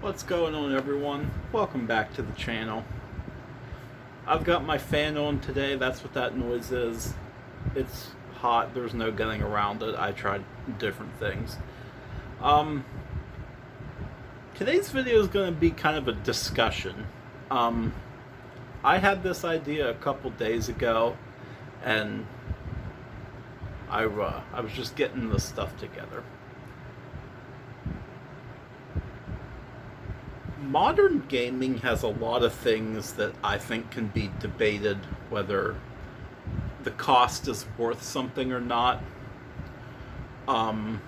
What's going on, everyone? Welcome back to the channel. I've got my fan on today. That's what that noise is. It's hot. There's no getting around it. I tried different things. Today's video is going to be kind of a discussion. I had this idea a couple days ago, and I was just getting this stuff together. Modern gaming has a lot of things that I think can be debated whether the cost is worth something or not. But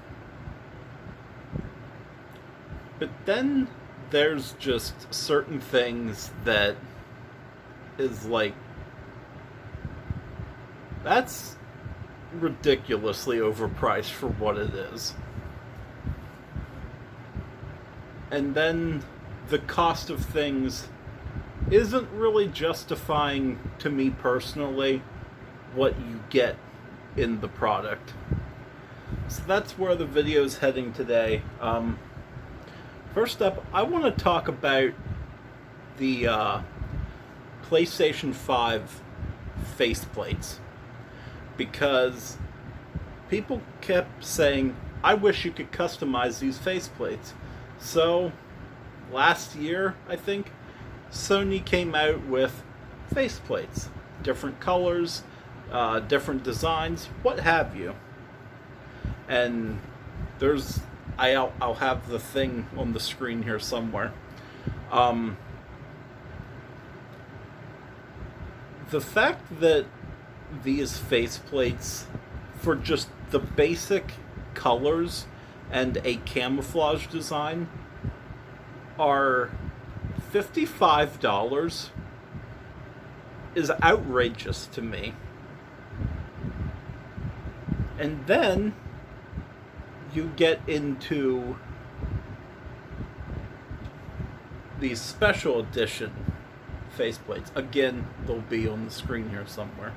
then there's just certain things that is like, that's ridiculously overpriced for what it is. And then the cost of things isn't really justifying, to me personally, what you get in the product. So that's where the video's heading today. First up, I want to talk about the PlayStation 5 faceplates, because people kept saying, I wish you could customize these faceplates. So last year, I think, Sony came out with faceplates. Different colors, different designs, what have you. And I'll have the thing on the screen here somewhere. The fact that these faceplates, for just the basic colors and a camouflage design, are $55 is outrageous to me. And then you get into these special edition faceplates. Again, they'll be on the screen here somewhere.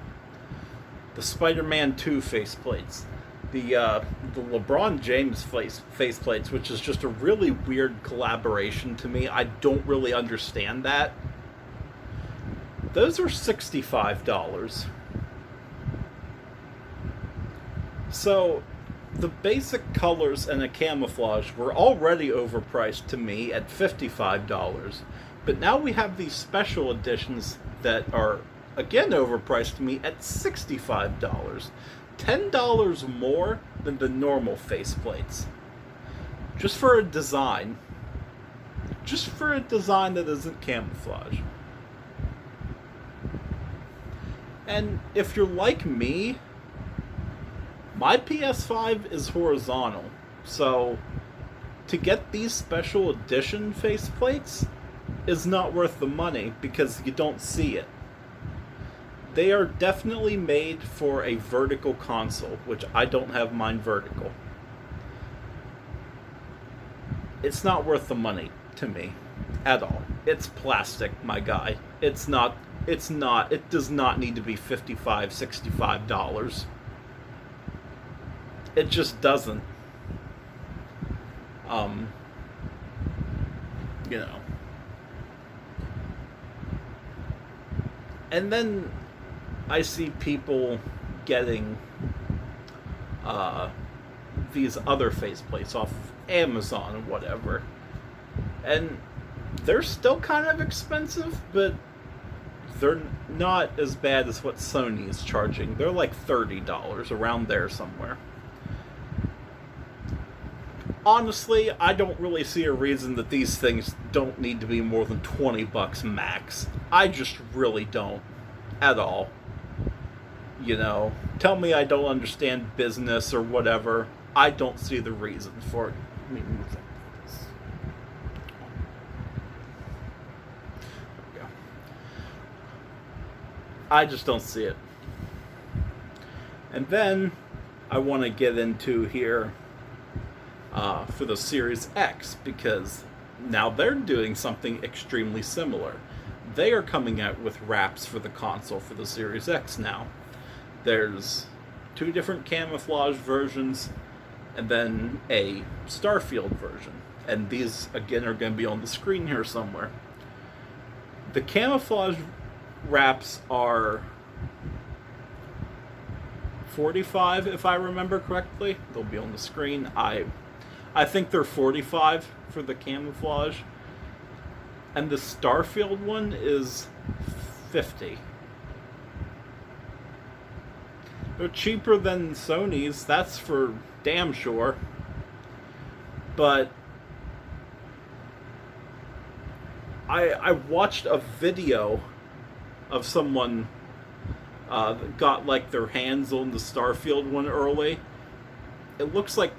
The Spider-Man 2 faceplates. The LeBron James faceplates, which is just a really weird collaboration to me. I don't really understand that. Those are $65. So the basic colors and a camouflage were already overpriced to me at $55. But now we have these special editions that are again overpriced to me at $65. $10 more than the normal faceplates. Just for a design. Just for a design that isn't camouflage. And if you're like me, my PS5 is horizontal. So to get these special edition faceplates is not worth the money because you don't see it. They are definitely made for a vertical console, which I don't have mine vertical. It's not worth the money to me at all. It's plastic, my guy. It does not need to be $55, $65. It just doesn't. You know. And then I see people getting these other faceplates off of Amazon or whatever. And they're still kind of expensive, but they're not as bad as what Sony is charging. They're like $30, around there somewhere. Honestly, I don't really see a reason that these things don't need to be more than $20 max. I just really don't. At all. You know, tell me I don't understand business or whatever. I don't see the reason for it. Let me move this. There we go. I just don't see it. And then I want to get into here for the Series X, because now they're doing something extremely similar. They are coming out with wraps for the console for the Series X now. There's 2 different camouflage versions, and then a Starfield version. And these, again, are going to be on the screen here somewhere. The camouflage wraps are 45, if I remember correctly. They'll be on the screen. I think they're 45 for the camouflage. And the Starfield one is 50. They're cheaper than Sony's, that's for damn sure. But I watched a video of someone got like their hands on the Starfield one early. It looks like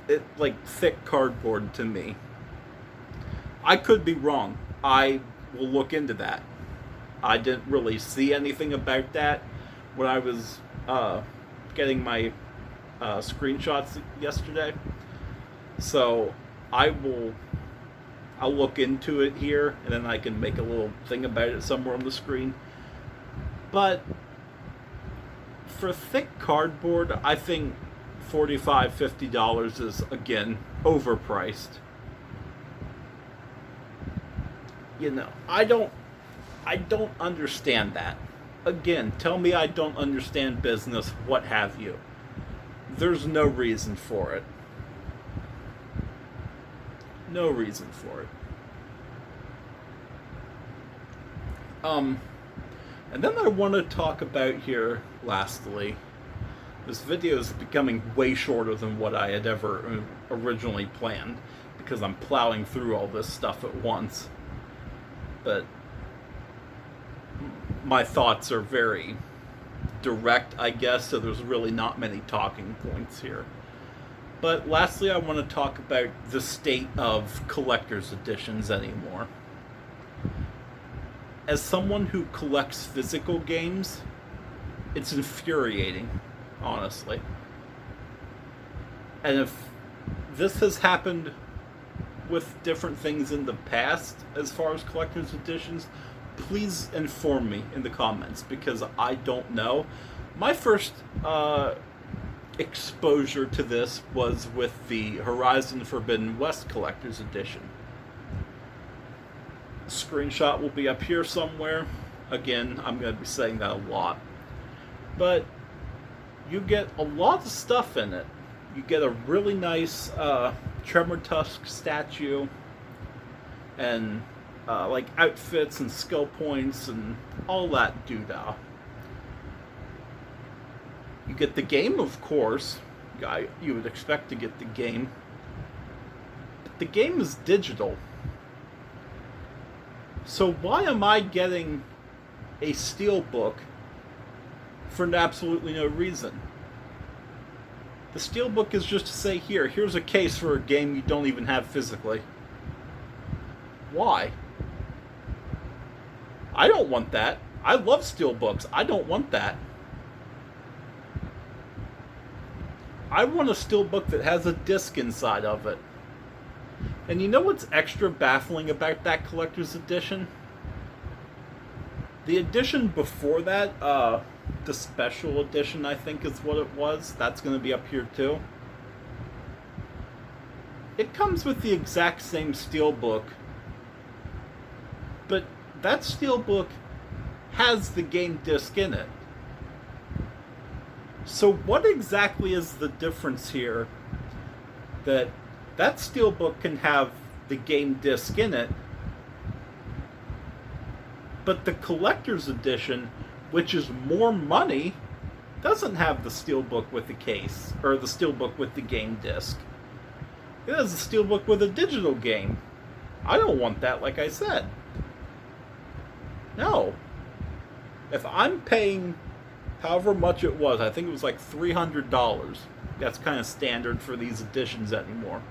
thick cardboard to me. I could be wrong. I will look into that. I didn't really see anything about that when I was getting my screenshots yesterday. So I'll look into it here, and then I can make a little thing about it somewhere on the screen. But for thick cardboard, I think $45, $50 is, again, overpriced. You know, I don't understand that. Again, tell me I don't understand business, what have you. There's no reason for it. No reason for it. And then I want to talk about here, lastly, this video is becoming way shorter than what I had ever originally planned, because I'm plowing through all this stuff at once. But my thoughts are very direct, I guess, so there's really not many talking points here. But lastly, I want to talk about the state of collector's editions anymore. As someone who collects physical games, it's infuriating, honestly. And if this has happened with different things in the past as far as collector's editions, please inform me in the comments, because I don't know. My first exposure to this was with the Horizon Forbidden West collector's edition. Screenshot will be up here somewhere. Again, I'm going to be saying that a lot. But you get a lot of stuff in it. You get a really nice Tremor Tusk statue, and like outfits and skill points and all that doodah. You get the game, of course. You would expect to get the game. But the game is digital. So why am I getting a steelbook for absolutely no reason? The steelbook is just to say, here's a case for a game you don't even have physically. Why? I don't want that. I love steelbooks. I don't want that. I want a steelbook that has a disc inside of it. And you know what's extra baffling about that collector's edition? The edition before that, the special edition, I think is what it was. That's going to be up here too. It comes with the exact same steelbook, but that steelbook has the game disc in it. So what exactly is the difference here that steelbook can have the game disc in it, but the collector's edition, which is more money, doesn't have the steelbook with the case, or the steelbook with the game disc. It has a steelbook with a digital game. I don't want that, like I said. No. If I'm paying however much it was, I think it was like $300. That's kind of standard for these editions anymore.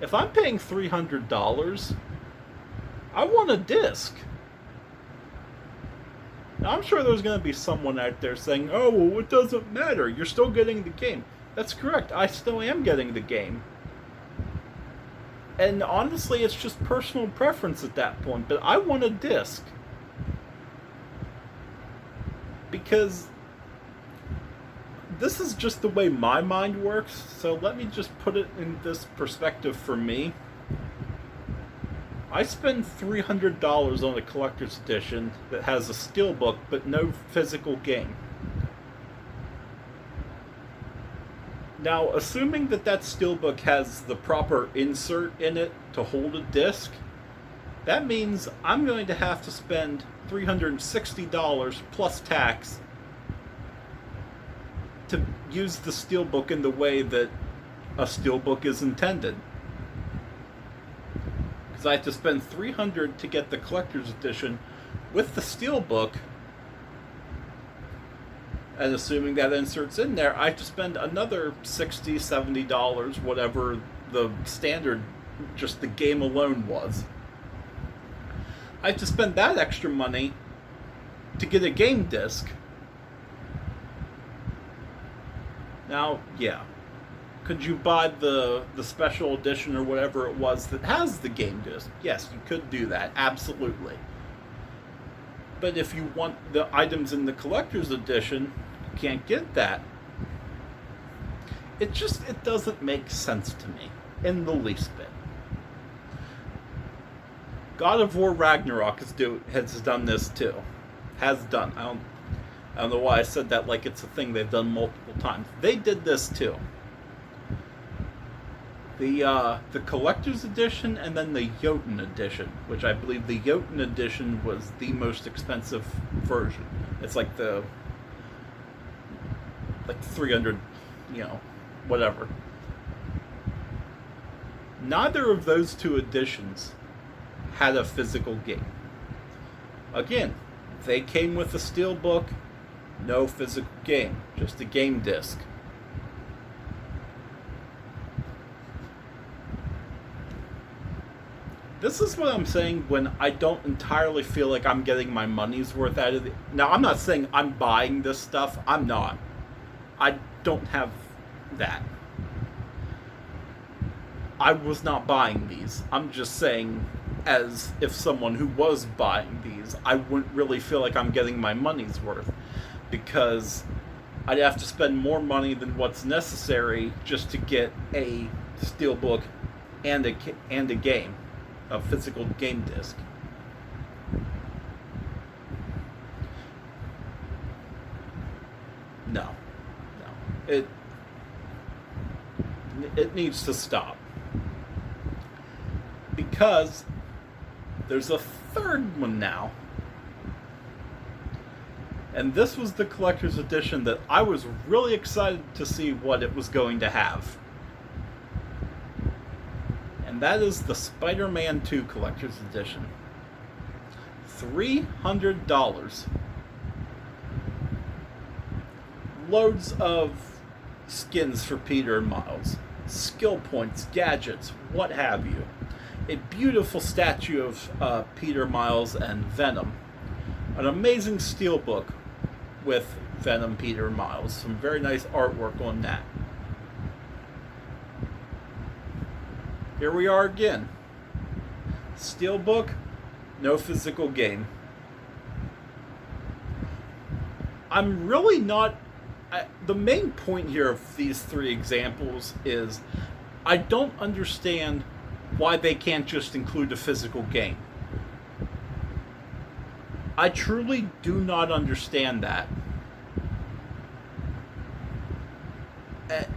If I'm paying $300, I want a disc. Now, I'm sure there's going to be someone out there saying, oh, well, it doesn't matter. You're still getting the game. That's correct. I still am getting the game. And honestly, it's just personal preference at that point. But I want a disc. Because this is just the way my mind works, so let me just put it in this perspective for me. I spend $300 on a collector's edition that has a steelbook but no physical game. Now, assuming that steelbook has the proper insert in it to hold a disc, that means I'm going to have to spend $360 plus tax to use the steelbook in the way that a steelbook is intended. Because I have to spend $300 to get the collector's edition with the steelbook, and assuming that insert's in there, I have to spend another $60, $70, whatever the standard, just the game alone was. I have to spend that extra money to get a game disc. Now, yeah, could you buy the special edition or whatever it was that has the game disc? Yes, you could do that, absolutely. But if you want the items in the collector's edition, you can't get that. It doesn't make sense to me in the least bit. God of War Ragnarok has done this too. Has done. I don't know why I said that like it's a thing they've done multiple times. They did this too. The collector's edition and then the Jotun edition, which I believe the Jotun edition was the most expensive version. It's like 300, whatever. Neither of those two editions had a physical game. Again, they came with a steelbook, no physical game, just a game disc. This is what I'm saying when I don't entirely feel like I'm getting my money's worth out of it. Now, I'm not saying I'm buying this stuff. I'm not. I don't have that. I was not buying these. I'm just saying, as if someone who was buying these, I wouldn't really feel like I'm getting my money's worth, because I'd have to spend more money than what's necessary just to get a steelbook and a game, a physical game disc. No. It needs to stop. Because there's a third one now. And this was the collector's edition that I was really excited to see what it was going to have. And that is the Spider-Man 2 collector's edition. $300. Loads of skins for Peter and Miles, skill points, gadgets, what have you. A beautiful statue of Peter, Miles, and Venom. An amazing steelbook with Venom, Peter, and Miles. Some very nice artwork on that. Here we are again. Steelbook, no physical game. I'm really not... the main point here of these three examples is I don't understand why they can't just include a physical game. I truly do not understand that.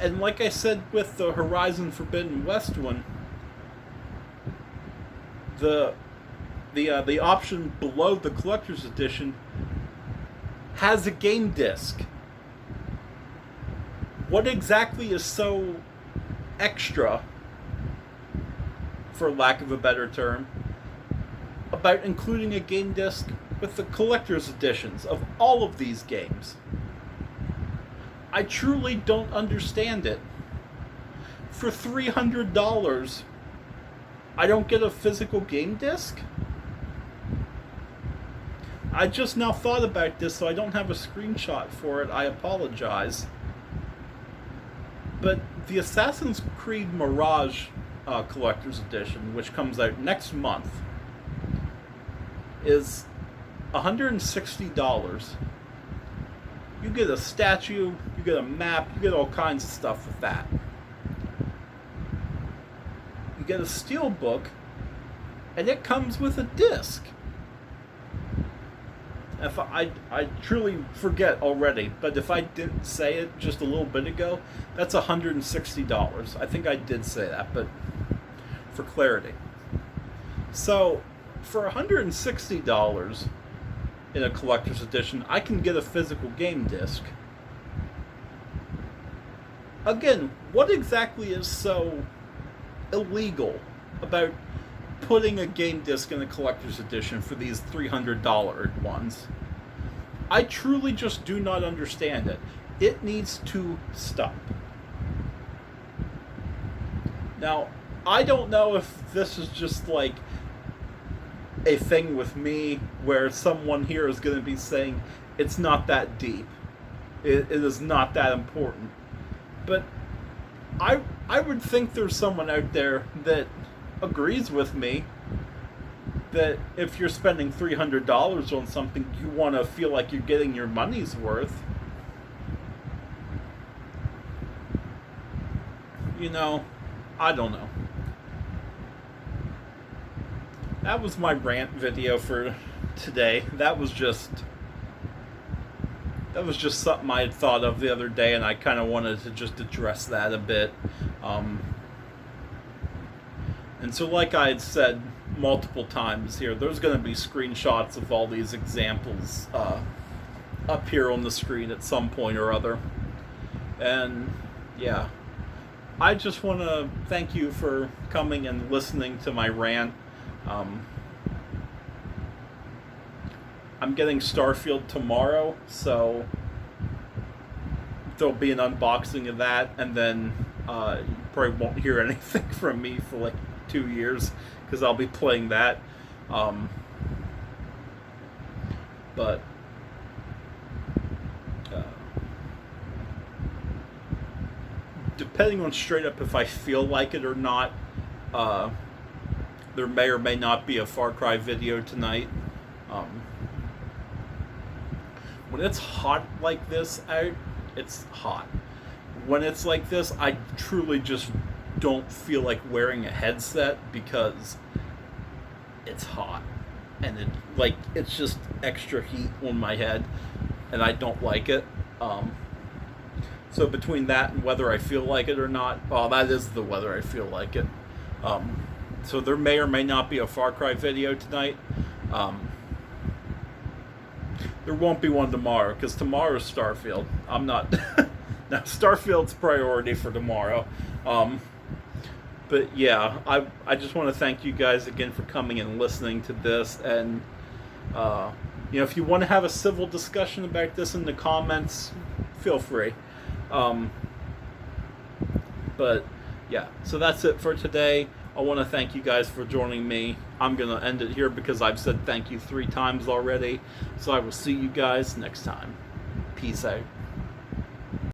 And like I said with the Horizon Forbidden West one, the option below the collector's edition has a game disc. What exactly is so extra, for lack of a better term, about including a game disc with the collector's editions of all of these games? I truly don't understand it. For $300, I don't get a physical game disc? I just now thought about this, so I don't have a screenshot for it. I apologize. But the Assassin's Creed Mirage Collector's Edition, which comes out next month, is $160 You get a statue, you get a map, you get all kinds of stuff with that. You get a steelbook, and it comes with a disc. If I truly forget already, but if I didn't say it just a little bit ago, that's $160. I think I did say that, but for clarity. So, for $160 in a collector's edition, I can get a physical game disc. Again, what exactly is so illegal about putting a game disc in a collector's edition for these $300 ones? I truly just do not understand it. It needs to stop. Now, I don't know if this is just like a thing with me where someone here is going to be saying it's not that deep. It is not that important. But I would think there's someone out there that agrees with me that if you're spending $300 on something, you want to feel like you're getting your money's worth. You know, I don't know. That was my rant video for today. That was just something I had thought of the other day, and I kind of wanted to just address that a bit. And so, like I had said multiple times here, there's going to be screenshots of all these examples up here on the screen at some point or other. And yeah, I just want to thank you for coming and listening to my rant. I'm getting Starfield tomorrow, so there'll be an unboxing of that, and then you probably won't hear anything from me for like 2 years, because I'll be playing that. But depending on straight up if I feel like it or not, there may or may not be a Far Cry video tonight. When it's hot like this out, it's hot. When it's like this, I truly just don't feel like wearing a headset because it's hot. And it's just extra heat on my head, and I don't like it. So between that and whether I feel like it or not, that is the whether I feel like it. So there may or may not be a Far Cry video tonight. There won't be one tomorrow, because tomorrow's Starfield. I'm not... Now, Starfield's priority for tomorrow. But yeah, I just want to thank you guys again for coming and listening to this. And, if you want to have a civil discussion about this in the comments, feel free. But yeah, so that's it for today. I want to thank you guys for joining me. I'm going to end it here because I've said thank you 3 times already. So I will see you guys next time. Peace out.